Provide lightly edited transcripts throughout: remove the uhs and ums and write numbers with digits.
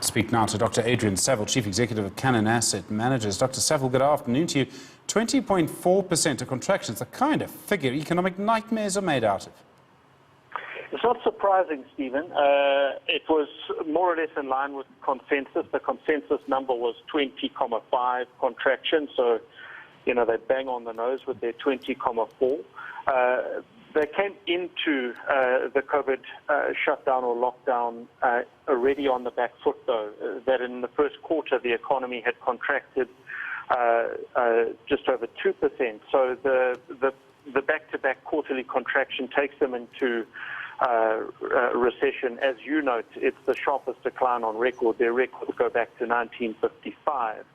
Speak now to Dr Adrian Saville, Chief Executive of Cannon Asset Managers. Dr Saville, good afternoon to you. 20.4% of contraction is the kind of figure economic nightmares are made out of. It's not surprising, Stephen. It was more or less in line with consensus. The consensus number was 20.5 contraction, so, they bang on the nose with their 20.4. They came into the COVID shutdown or lockdown already on the back foot, though, that in the first quarter the economy had contracted just over 2%. So the back-to-back quarterly contraction takes them into recession. As you note, it's the sharpest decline on record. Their records go back to 1955.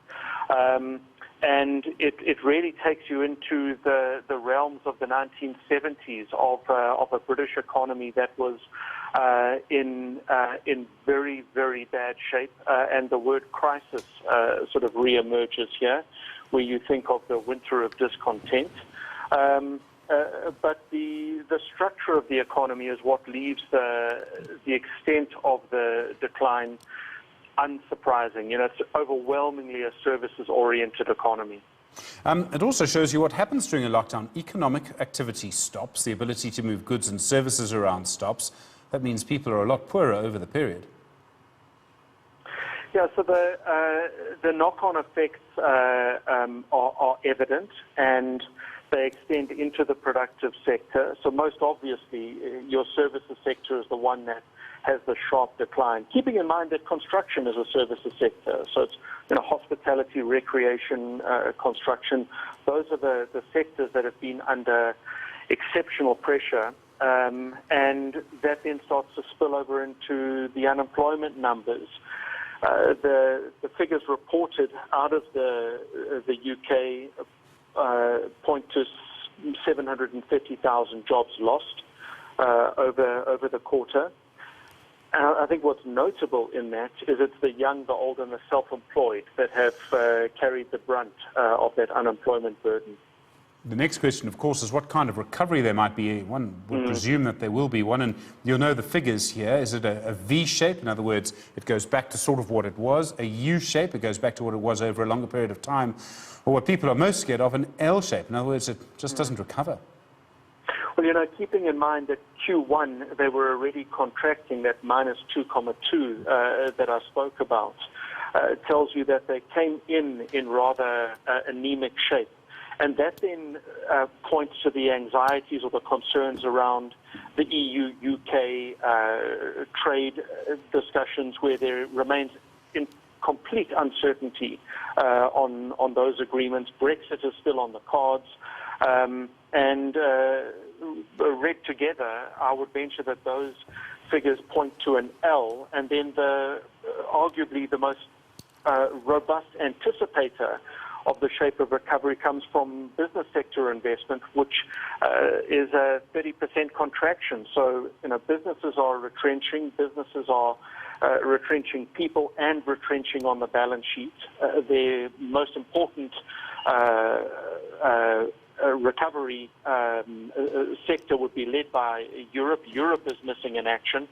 And it really takes you into the realms of the 1970s of a British economy that was in very, very bad shape. And the word crisis sort of reemerges here, where you think of the winter of discontent. But the structure of the economy is what leaves the extent of the decline unsurprising. It's overwhelmingly a services-oriented economy. It also shows you what happens during a lockdown. Economic activity stops, the ability to move goods and services around stops. That means people are a lot poorer over the period. Yeah, so the knock-on effects are evident, and they extend into the productive sector. So most obviously, your services sector is the one that has the sharp decline, keeping in mind that construction is a services sector. So it's hospitality, recreation, construction. Those are the sectors that have been under exceptional pressure, and that then starts to spill over into the unemployment numbers. The figures reported out of the UK point to 750,000 jobs lost over the quarter. I think what's notable in that is it's the young, the old, and the self-employed that have carried the brunt of that unemployment burden. The next question, of course, is what kind of recovery there might be. One would presume that there will be one, and you'll know the figures here. Is it a V shape? In other words, it goes back to sort of what it was. A U shape, it goes back to what it was over a longer period of time. Or what people are most scared of, an L shape. In other words, it just doesn't recover. Well, keeping in mind that Q1, they were already contracting that minus 2.2 that I spoke about, tells you that they came in rather anemic shape. And that then points to the anxieties or the concerns around the EU-UK trade discussions, where there remains in complete uncertainty on those agreements. Brexit is still on the cards. And read together, I would venture that those figures point to an L, and then arguably the most robust anticipator of the shape of recovery comes from business sector investment, which is a 30% contraction. So, businesses are retrenching. Businesses are retrenching people and retrenching on the balance sheet. Their most important recovery sector would be led by Europe. Europe is missing in action.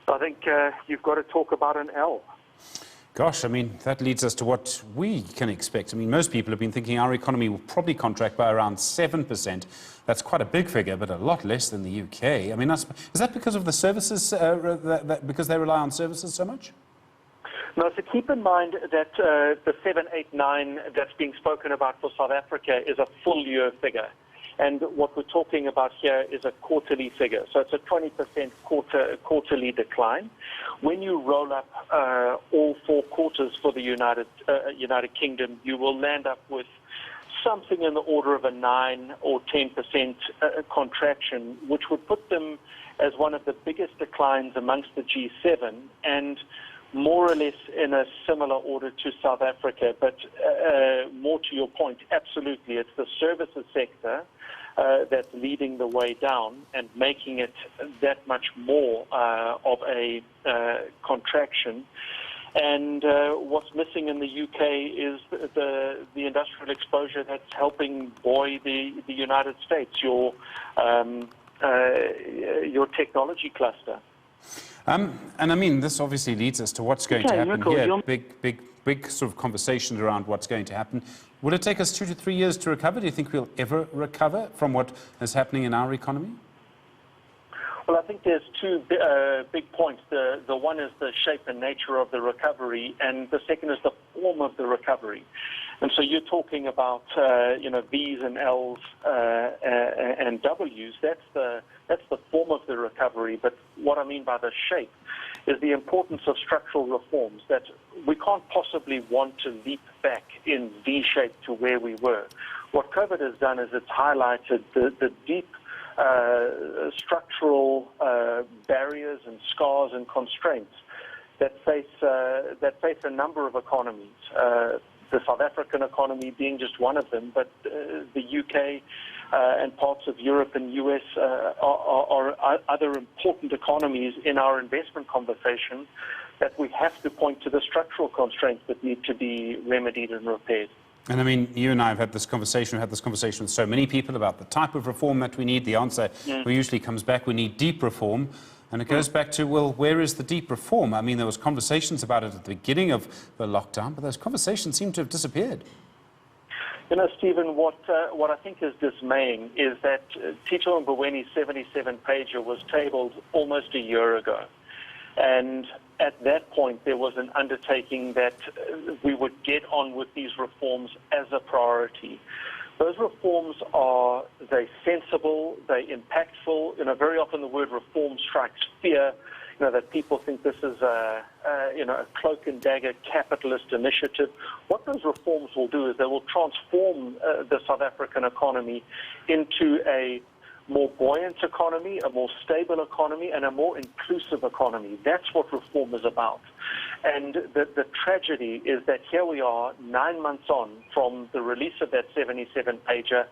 I think you've got to talk about an L. Gosh, that leads us to what we can expect. Most people have been thinking our economy will probably contract by around 7%. That's quite a big figure, but a lot less than the UK. Is that because of the services, because they rely on services so much? No, so keep in mind that the 789 that's being spoken about for South Africa is a full year figure. And what we're talking about here is a quarterly figure. So it's a 20% quarterly decline. When you roll up all 4 quarters for the United Kingdom, you will land up with something in the order of a 9 or 10% contraction, which would put them as one of the biggest declines amongst the G7, and more or less in a similar order to South Africa. But more to your point, absolutely, it's the services sector that's leading the way down and making it that much more of a contraction. And what's missing in the UK is the industrial exposure that's helping buoy the United States, your technology cluster. And I mean, this obviously leads us to what's going to happen here. Big sort of conversations around what's going to happen. Will it take us 2 to 3 years to recover? Do you think we'll ever recover from what is happening in our economy? Well, I think there's two big points. The one is the shape and nature of the recovery, and the second is the form of the recovery. And so you're talking about, V's and L's and W's. That's the form of the recovery. But what I mean by the shape is the importance of structural reforms, that we can't possibly want to leap back in V shape to where we were. What COVID has done is it's highlighted the deep structural barriers and scars and constraints that face a number of economies. The South African economy being just one of them, but the UK and parts of Europe and US are other important economies in our investment conversation that we have to point to the structural constraints that need to be remedied and repaired. And I mean, you and I have had this conversation, we've had this conversation with so many people about the type of reform that we need. The answer usually comes back, we need deep reform. And it goes back to, well, where is the deep reform? I mean, there was conversations about it at the beginning of the lockdown, but those conversations seem to have disappeared. You know, Stephen, what I think is dismaying is that Tito Mbowene's 77-pager was tabled almost a year ago. And at that point, there was an undertaking that we would get on with these reforms as a priority. Those reforms are, they're sensible, they're impactful. You know, very often the word reform strikes fear, you know, that people think this is a cloak and dagger capitalist initiative. What those reforms will do is they will transform the South African economy into a more buoyant economy, a more stable economy, and a more inclusive economy. That's what reform is about. And the tragedy is that here we are 9 months on from the release of that 77-pager,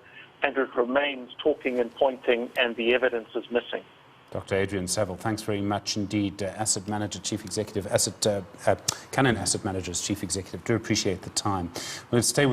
and it remains talking and pointing, and the evidence is missing. Dr. Adrian Saville, thanks very much indeed. Asset Manager, Chief Executive, Cannon Asset Managers, Chief Executive. Do appreciate the time. We'll stay with